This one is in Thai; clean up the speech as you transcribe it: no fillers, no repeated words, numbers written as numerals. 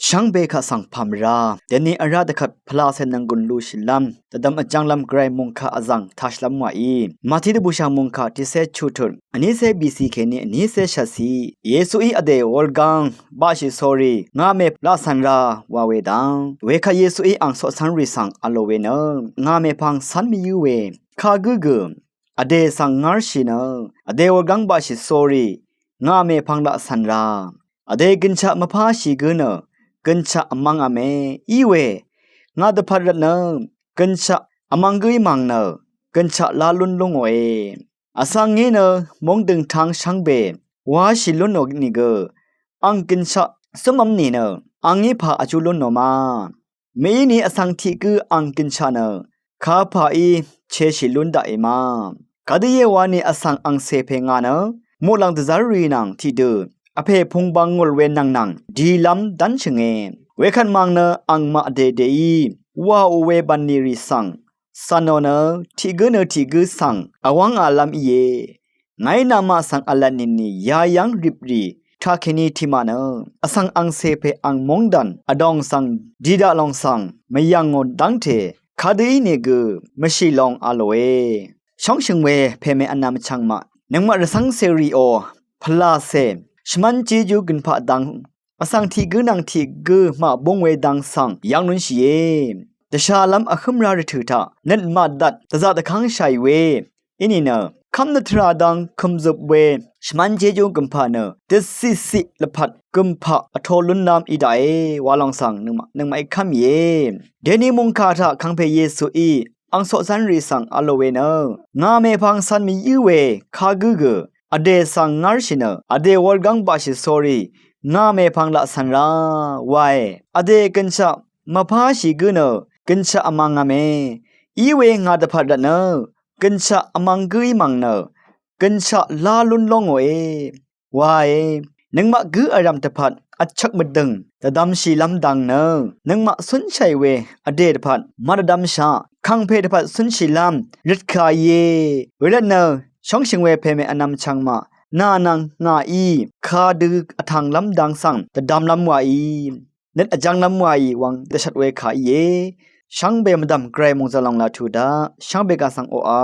ช่างเบคสังพามราเดนี้อาราดขัดพลาเซนังกุนลูชิลัมแต่ดำอจังลัมไกรมุงคาอจังทัชลัมวาอีมาที่ดบูชามุงคาที่เซชูทุนอันนี้เซบีซีเคนี้อันนี้เซชาซีเยซูอีอเดวอลกังบาชิสอรีงาเมพลาสันราวาเวดังเวคาเยซูอีอังโซสันริสังอโลเวเนงาเมพังสันมิยูเวคากุกุอเดสังงาร์ชินอเดวอลกังบาชิสอรีงาเมพังลาสันราอเดกินชะมะพาชิกุนกันชะอมังอเมอีเวงาดพัดเนกันชะอมังกุยมังเนกันชะลาลุนลงเวอาสังเงเนมงดึงทางช่างเบวาชิลุนโนนิเกอังกันชะสมัมนีเนอังงี้พาอจุลุนโนมาเมยนี้อสังทิกืออังกันชะเนข้าพาอีเชชิลุนดาเอมากาดีเยวานีอสังอังเซเพงาเนมูลังตะซารีนังที่เดอเพพงบังงลเวนังดีลัมดันชงเงเวคันมังเนอังมาเดเดอีว่าอเวบันนิริสังสันโนเนทิกเนทิกสังอวังอาลัมเยไงนามาสังอลันนินียายังริบรีทาเคนีทิมาเนอสังอังเซเพอังมงดันอดองสังดีดาลองสังไม่ยังงดังเทคาดีเนกไม่ใช่ลองอาโลเอช่องชงเวเพเมอันนามชังมานังมาระสังเซรีโอพลาเซชมันจีจูกินพะดังอสังทีกนังทีกมาบงเวดังสังยังนุนชีเอแต่ชาลัมอคมราริถือทานั่นมาดัดแต่จะตะขังชัยเวอินี่เนคำนัทราดังคำจบเวชมันจีจูกินพะเนเดสิละพัดกินพะอทอลุนนามอีไดวาลองสังนึงมาอีคำเยเดนีมุงคาทะคังเพเยซูอีอังโซซันรีสังอโลเวเนงาเมพังสันมียูเวคากุอเดสังงาร์ชินอเดวอลกังบาชิสอรีงาเมพังละสันราวายอเดกันชะมาพาชิกุนกันชะอมังอเมอีเวงาดพัดเนกันชะอมังกุยมังเนกันชะลาลุนลงเอวายนึงมะกุอารามตพัดอัจฉกมดึงตะดำชีลำดังเนนึงมะสุนชัยเวอเดตพัดมาดำชาคังเพตพัดสุนชีลำริดคายเยเวลเนช่องชิงเวเพเมอนนำชังมานานังงาอีคาดึกอทางลำดังสังแต่ดำลำวาอีเน็ตอจังลำวาอีวังแต่ชัดเวขายเยช่างเบมดำไกรมงจะลองลาทูดาช่างเบกาสังโออา